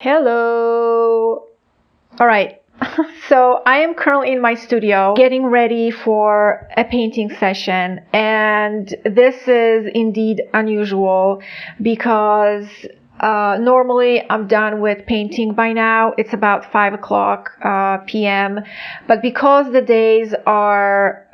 Hello. All right. So I am currently in my studio getting ready for a painting session, and this is indeed unusual because normally I'm done with painting by now. It's about 5 o'clock p.m. But because the days are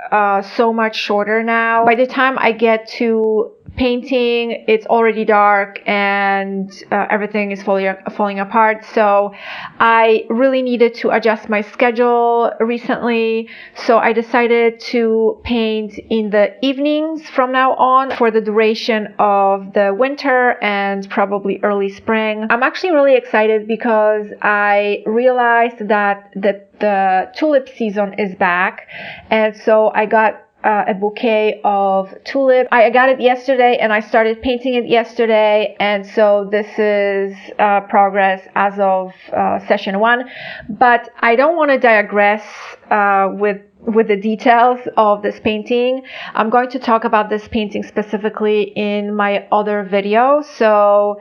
so much shorter now, by the time I get to painting, it's already dark and everything is falling apart. So I really needed to adjust my schedule recently. So I decided to paint in the evenings from now on for the duration of the winter and probably early spring. I'm actually really excited because I realized that the tulip season is back, and so I got a bouquet of tulips. I got it yesterday and I started painting it yesterday, and so this is progress as of session 1. But I don't want to digress with the details of this painting. I'm going to talk about this painting specifically in my other video, so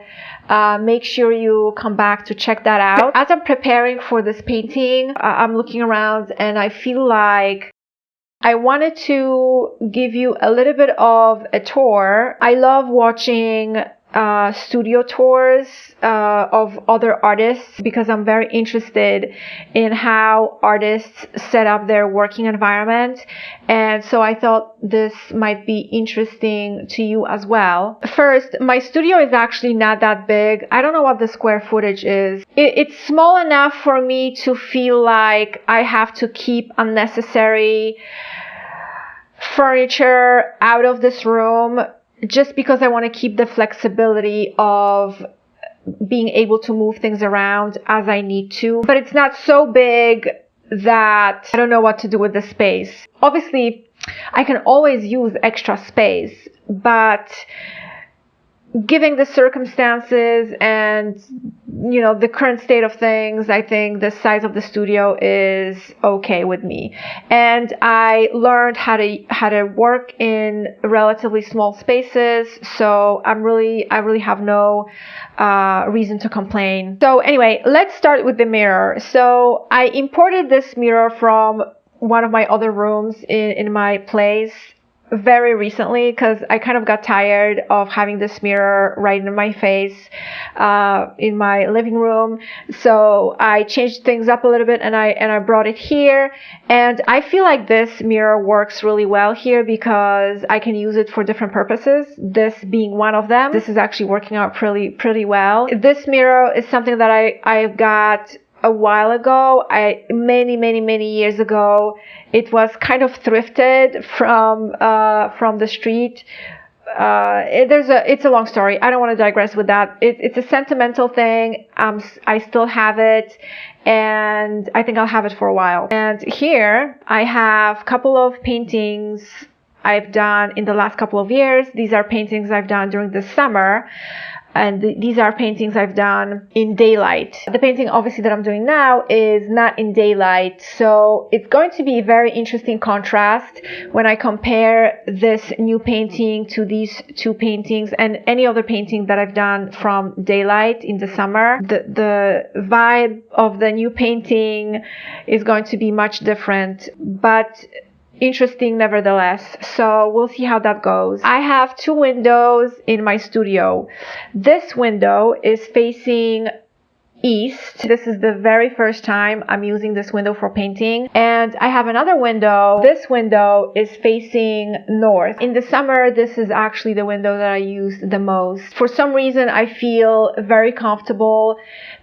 make sure you come back to check that out. As I'm preparing for this painting, I'm looking around and I feel like I wanted to give you a little bit of a tour. I love watching studio tours of other artists because I'm very interested in how artists set up their working environment, and so I thought this might be interesting to you as well. First, my studio is actually not that big. I don't know what the square footage is. It's small enough for me to feel like I have to keep unnecessary furniture out of this room, just because I want to keep the flexibility of being able to move things around as I need to. But it's not so big that I don't know what to do with the space. Obviously, I can always use extra space, but given the circumstances and the current state of things, I think the size of the studio is okay with me. And I learned how to work in relatively small spaces, so I really have no reason to complain. So anyway, let's start with the mirror. So I imported this mirror from one of my other rooms in my place very recently because I kind of got tired of having this mirror right in my face in my living room. So I changed things up a little bit and I brought it here, and I feel like this mirror works really well here because I can use it for different purposes, this being one of them. This is actually working out pretty well. This mirror is something that I got a while ago. Many years ago. It was kind of thrifted from the street. It's a long story. I don't want to digress with that. It's a sentimental thing. I still have it, and I think I'll have it for a while. And here I have a couple of paintings I've done in the last couple of years. These are paintings I've done during the summer. And these are paintings I've done in daylight. The painting obviously that I'm doing now is not in daylight, so it's going to be a very interesting contrast when I compare this new painting to these two paintings and any other painting that I've done from daylight in the summer. The vibe of the new painting is going to be much different, but interesting nevertheless. So we'll see how that goes. I have 2 windows in my studio. This window is facing east. This is the very first time I'm using this window for painting. And I have another window. This window is facing north. In the summer, this is actually the window that I use the most. For some reason, I feel very comfortable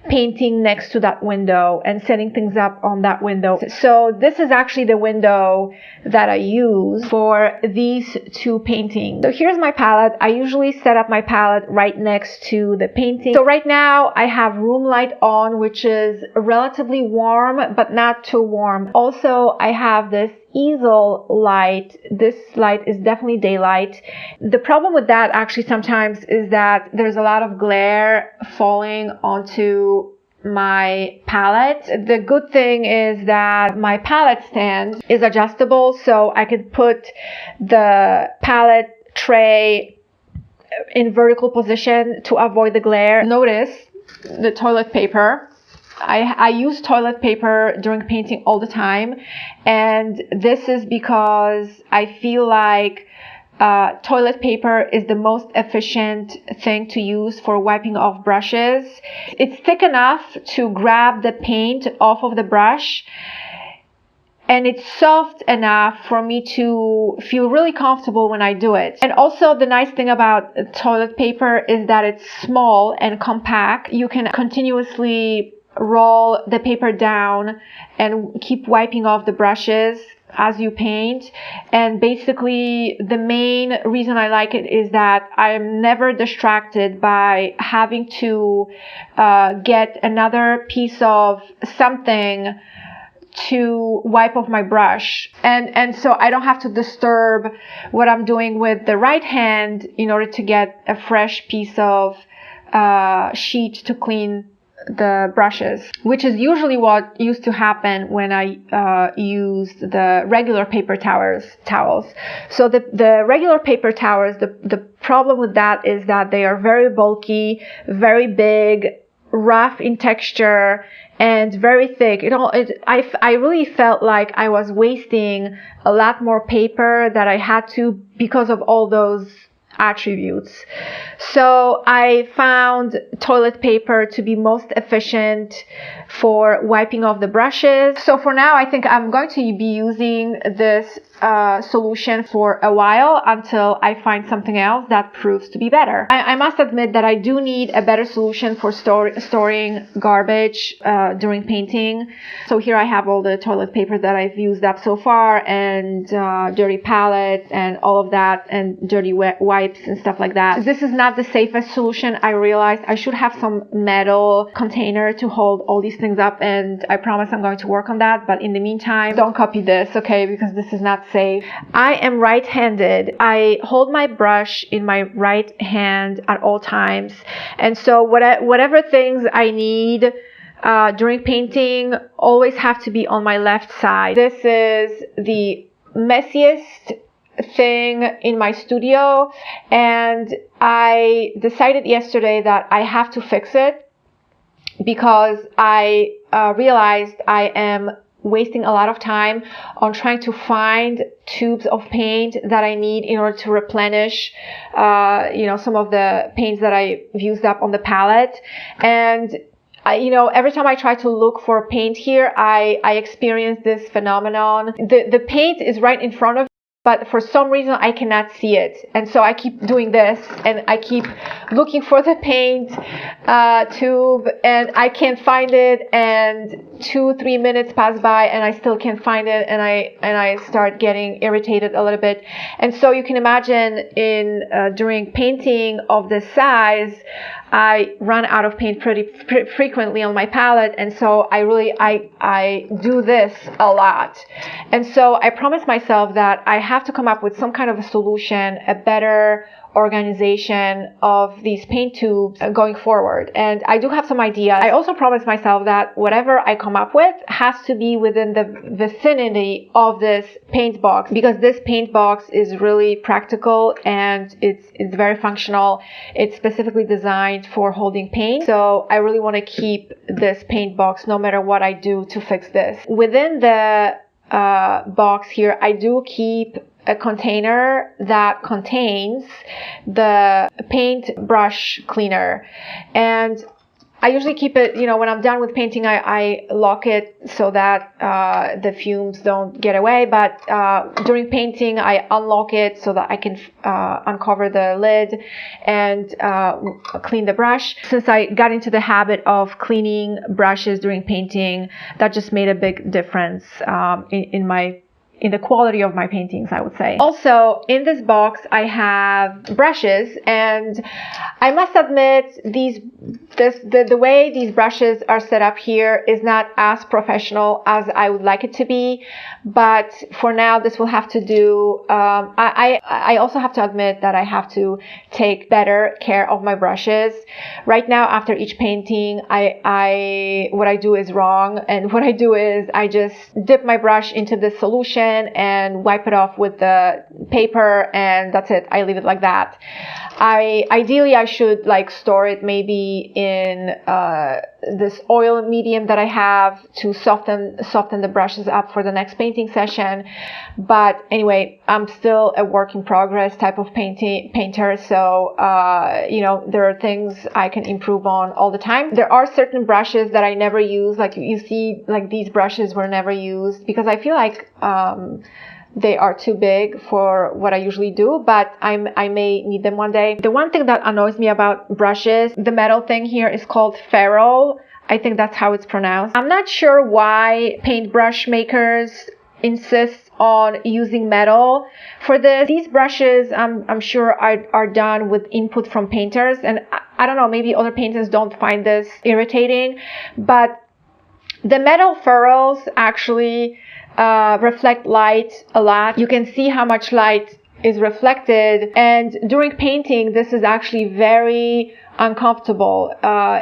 painting next to that window and setting things up on that window. So this is actually the window that I use for these 2 paintings. So here's my palette. I usually set up my palette right next to the painting. So right now I have room light on, which is relatively warm but not too warm. Also, I have this easel light. This light is definitely daylight. The problem with that actually sometimes is that there's a lot of glare falling onto my palette. The good thing is that my palette stand is adjustable, so I could put the palette tray in vertical position to avoid the glare. Notice the toilet paper. I use toilet paper during painting all the time, and this is because I feel like toilet paper is the most efficient thing to use for wiping off brushes. It's thick enough to grab the paint off of the brush, and it's soft enough for me to feel really comfortable when I do it. And also the nice thing about toilet paper is that it's small and compact. You can continuously roll the paper down and keep wiping off the brushes as you paint. And basically the main reason I like it is that I'm never distracted by having to get another piece of something to wipe off my brush, and so I don't have to disturb what I'm doing with the right hand in order to get a fresh piece of sheet to clean the brushes, which is usually what used to happen when I used the regular paper towels. So the regular paper towels, the problem with that is that they are very bulky, very big, rough in texture, and very thick. I really felt like I was wasting a lot more paper that I had to because of all those attributes. So I found toilet paper to be most efficient for wiping off the brushes. So for now, I think I'm going to be using this solution for a while until I find something else that proves to be better. I must admit that I do need a better solution for storing garbage during painting. So here I have all the toilet paper that I've used up so far, and dirty palettes and all of that, and dirty wipes and stuff like that. This is not the safest solution. I realized I should have some metal container to hold all these things up, and I promise I'm going to work on that. But in the meantime, don't copy this, okay? Because this is not safe. I am right-handed. I hold my brush in my right hand at all times, and so whatever things I need during painting always have to be on my left side. This is the messiest thing in my studio, and I decided yesterday that I have to fix it because I realized I am wasting a lot of time on trying to find tubes of paint that I need in order to replenish some of the paints that I've used up on the palette. And every time I try to look for paint here, I experience this phenomenon. The paint is right in front of me, but for some reason I cannot see it. And so I keep doing this, and I keep looking for the paint tube, and I can't find it, and 2-3 minutes pass by and I still can't find it, and I start getting irritated a little bit. And so you can imagine during painting of this size, I run out of paint pretty frequently on my palette, and so I do this a lot. And so I promised myself that I have to come up with some kind of a solution, a better organization of these paint tubes going forward. And I do have some ideas. I also promised myself that whatever I come up with has to be within the vicinity of this paint box, because this paint box is really practical and it's very functional. It's specifically designed for holding paint. So I really want to keep this paint box no matter what I do to fix this. Within the box here, I do keep a container that contains the paint brush cleaner, and I usually keep it, when I'm done with painting, I lock it so that the fumes don't get away. But during painting, I unlock it so that I can uncover the lid and clean the brush. Since I got into the habit of cleaning brushes during painting, that just made a big difference in the quality of my paintings, I would say. Also, in this box, I have brushes, and I must admit the way these brushes are set up here is not as professional as I would like it to be, but for now, this will have to do. I also have to admit that I have to take better care of my brushes. Right now, after each painting, what I do is wrong, and what I do is I just dip my brush into the solution skin and wipe it off with the paper, and that's it. I leave it like that. Ideally I should like store it maybe in this oil medium that I have to soften the brushes up for the next painting session. But anyway, I'm still a work in progress type of painter, so there are things I can improve on all the time. There are certain brushes that I never use, like you see, like these brushes were never used because I feel like they are too big for what I usually do, but I may need them one day. The one thing that annoys me about brushes, the metal thing here is called ferrule. I think that's how it's pronounced. I'm not sure why paintbrush makers insist on using metal for this. These brushes, I'm sure are done with input from painters, and I don't know, maybe other painters don't find this irritating, but the metal ferrules actually reflect light a lot. You can see how much light is reflected, and during painting this is actually very uncomfortable.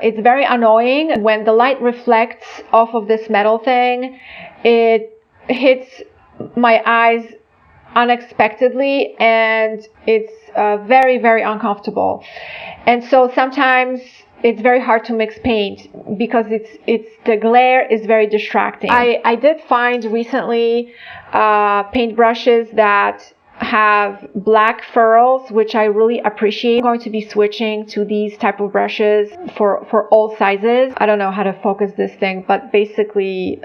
It's very annoying when the light reflects off of this metal thing. It hits my eyes unexpectedly, and it's very, very uncomfortable. And so sometimes it's very hard to mix paint because the glare is very distracting. I did find recently paint brushes that have black ferrules, which I really appreciate. I'm going to be switching to these type of brushes for all sizes. I don't know how to focus this thing, but basically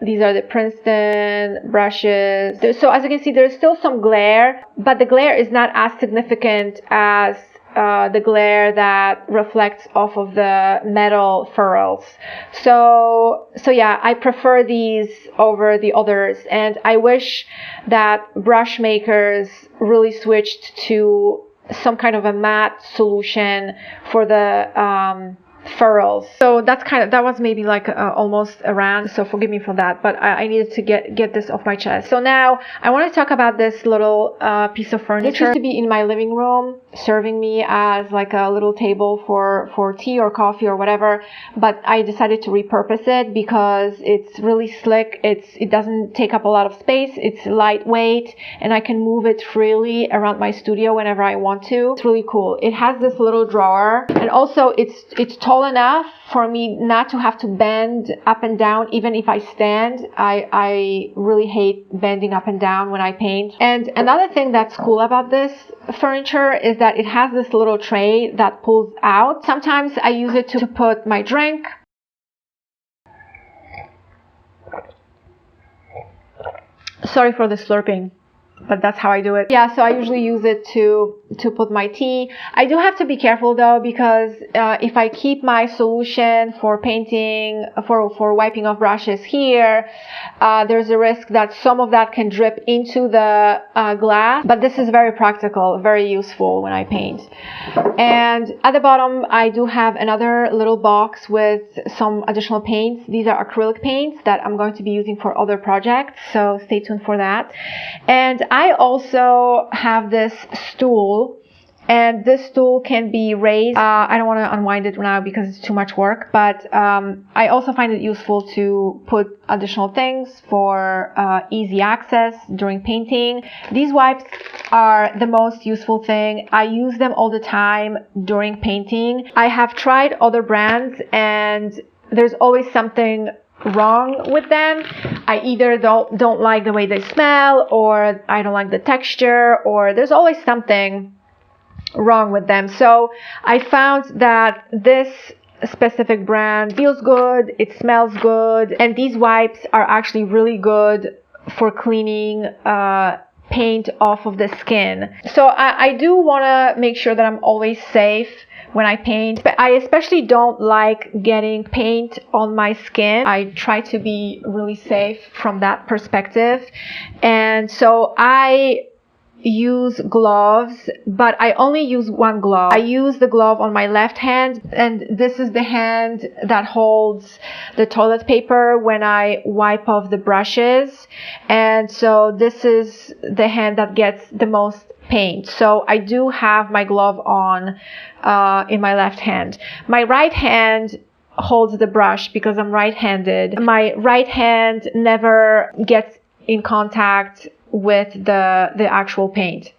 these are the Princeton brushes. So as you can see, there's still some glare, but the glare is not as significant as the glare that reflects off of the metal ferrules. So yeah, I prefer these over the others, and I wish that brush makers really switched to some kind of a matte solution for the ferrules. So that was maybe like almost a rant, so forgive me for that, but I needed to get this off my chest. So now I want to talk about this little piece of furniture. It used to be in my living room, serving me as like a little table for tea or coffee or whatever, but I decided to repurpose it because it's really slick. It doesn't take up a lot of space, it's lightweight, and I can move it freely around my studio whenever I want to. It's really cool. It has this little drawer, and also it's tall enough for me not to have to bend up and down even if I stand. I really hate bending up and down when I paint. And another thing that's cool about this furniture is that it has this little tray that pulls out. Sometimes I use it to put my drink. Sorry for the slurping, but that's how I do it. Yeah, so I usually use it to put my tea. I do have to be careful though, because if I keep my solution for painting, for wiping off brushes here, there's a risk that some of that can drip into the glass. But this is very practical, very useful when I paint. And at the bottom, I do have another little box with some additional paints. These are acrylic paints that I'm going to be using for other projects, so stay tuned for that. And I also have this stool, and this stool can be raised. I don't want to unwind it now because it's too much work, but I also find it useful to put additional things for easy access during painting. These wipes are the most useful thing. I use them all the time during painting. I have tried other brands, and there's always something wrong with them. I either don't like the way they smell, or I don't like the texture, or there's always something wrong with them. So I found that this specific brand feels good, it smells good, and these wipes are actually really good for cleaning paint off of the skin. So I do want to make sure that I'm always safe when I paint, but I especially don't like getting paint on my skin. I try to be really safe from that perspective, and so I use gloves, but I only use one glove. I use the glove on my left hand, and this is the hand that holds the toilet paper when I wipe off the brushes, and so this is the hand that gets the most paint. So I do have my glove on in my left hand. My right hand holds the brush because I'm right-handed. My right hand never gets in contact with the actual paint.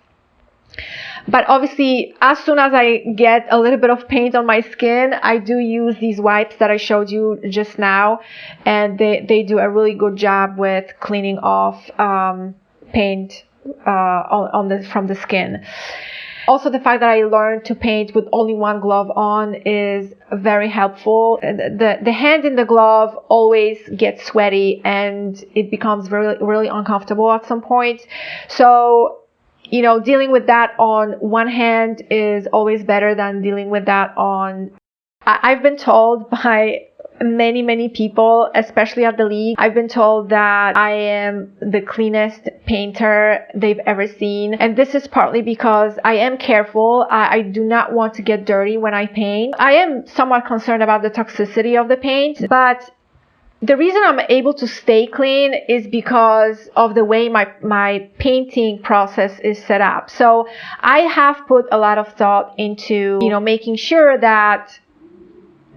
But obviously, as soon as I get a little bit of paint on my skin, I do use these wipes that I showed you just now, and they do a really good job with cleaning off paint from the skin. Also, the fact that I learned to paint with only one glove on is very helpful. The hand in the glove always gets sweaty and it becomes really uncomfortable at some point. So, dealing with that on one hand is always better than dealing with that on... I've been told by many people, especially at the league, I've been told that I am the cleanest painter they've ever seen. And this is partly because I am careful. I do not want to get dirty when I paint. I am somewhat concerned about the toxicity of the paint, but the reason I'm able to stay clean is because of the way my painting process is set up. So I have put a lot of thought into, making sure that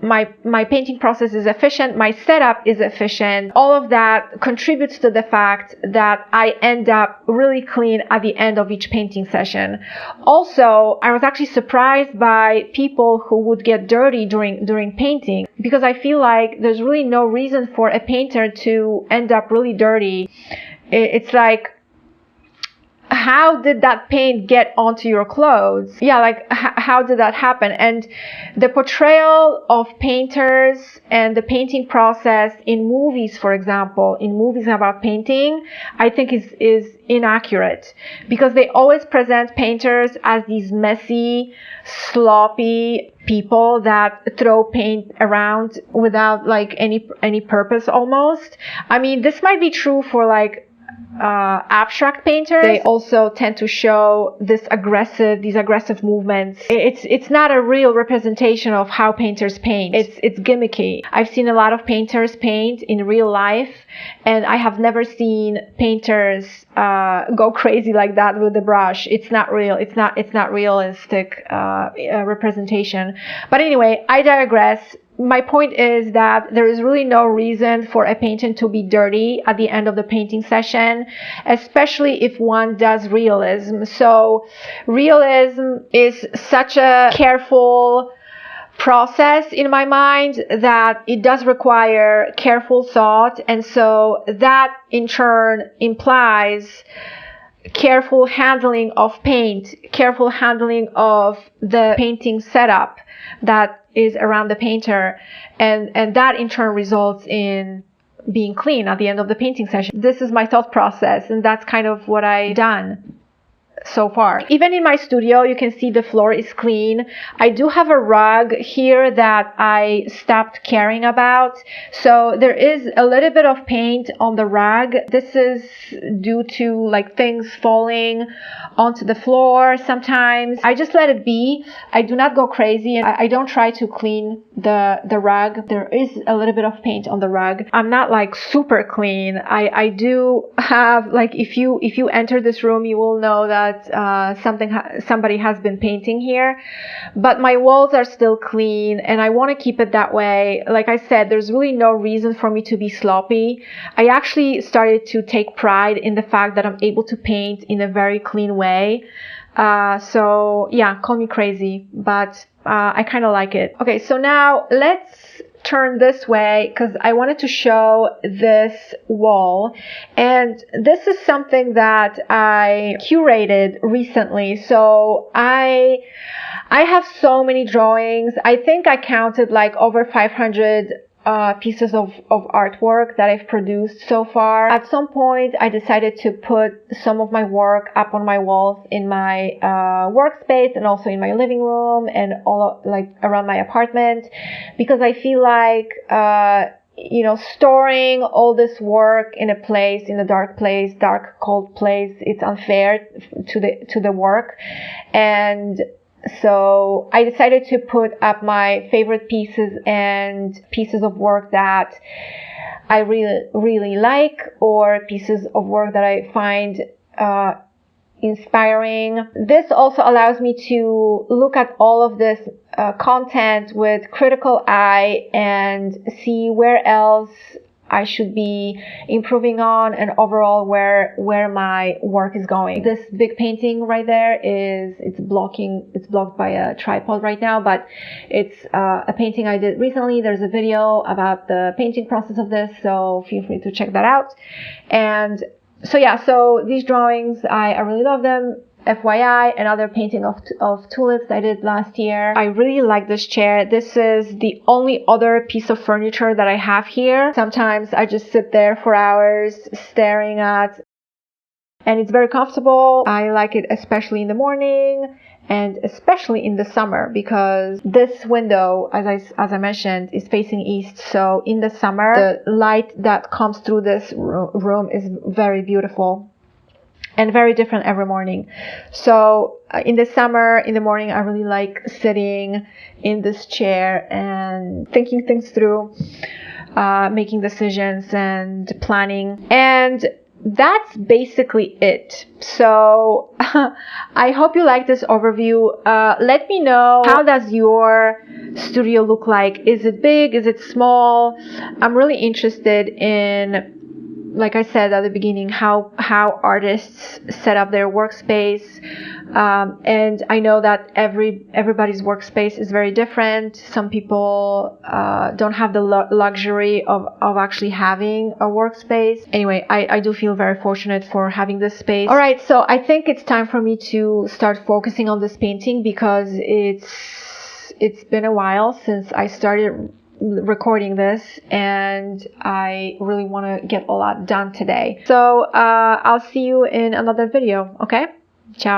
my painting process is efficient, my setup is efficient. All of that contributes to the fact that I end up really clean at the end of each painting session. Also, I was actually surprised by people who would get dirty during painting, because I feel like there's really no reason for a painter to end up really dirty. It's like, how did that paint get onto your clothes? Yeah, like how did that happen? And the portrayal of painters and the painting process in movies, for example, in movies about painting, I think is inaccurate, because they always present painters as these messy, sloppy people that throw paint around without like any purpose almost. I mean, this might be true for like abstract painters. They also tend to show these aggressive movements. It's not a real representation of how painters paint. It's gimmicky. I've seen a lot of painters paint in real life, and I have never seen painters go crazy like that with the brush. It's not real. It's not realistic representation. But anyway, I digress. My point is that there is really no reason for a painter to be dirty at the end of the painting session, especially if one does realism. So realism is such a careful process in my mind that it does require careful thought, and so that in turn implies careful handling of paint, careful handling of the painting setup that is around the painter, and that in turn results in being clean at the end of the painting session. This is my thought process, and that's kind of what I've done so far. Even in my studio, you can see the floor is clean. I do have a rug here that I stopped caring about. So there is a little bit of paint on the rug. This is due to like things falling onto the floor sometimes. I just let it be. I do not go crazy, and I don't try to clean the rug. There is a little bit of paint on the rug. I'm not like super clean. I do have, like, if you enter this room, you will know that somebody has been painting here, but my walls are still clean, and I want to keep it that way. Like I said, there's really no reason for me to be sloppy. I actually started to take pride in the fact that I'm able to paint in a very clean way. So yeah, call me crazy, but I kind of like it. Okay, so now let's turn this way, because I wanted to show this wall, and this is something that I curated recently. So I have so many drawings. I think I counted like over 500 pieces of artwork that I've produced so far. At some point, I decided to put some of my work up on my walls in my workspace, and also in my living room, and all like around my apartment, because I feel like storing all this work in a place, in a dark place, dark, cold place, it's unfair to the work. And so I decided to put up my favorite pieces and pieces of work that I really like, or pieces of work that I find inspiring. This also allows me to look at all of this content with critical eye and see where else I should be improving on, and overall where my work is going. This big painting right there it's blocked by a tripod right now, but it's a painting I did recently. There's a video about the painting process of this, so feel free to check that out. And so yeah, so these drawings, I really love them. FYI, another painting of tulips I did last year. I really like this chair. This is the only other piece of furniture that I have here. Sometimes I just sit there for hours staring at, and it's very comfortable. I like it especially in the morning and especially in the summer, because this window, as I mentioned, is facing east. So in the summer, the light that comes through this room is very beautiful and very different every morning. So in the summer, in the morning, I really like sitting in this chair and thinking things through, making decisions and planning. And that's basically it. So I hope you like this overview. Let me know, how does your studio look like? Is it big? Is it small? I'm really interested in, like I said at the beginning, how artists set up their workspace, and I know that everybody's workspace is very different. Some people don't have the luxury of actually having a workspace. Anyway, I do feel very fortunate for having this space. All right, so I think it's time for me to start focusing on this painting, because it's been a while since I started recording this, and I really want to get a lot done today. So I'll see you in another video. Okay, ciao.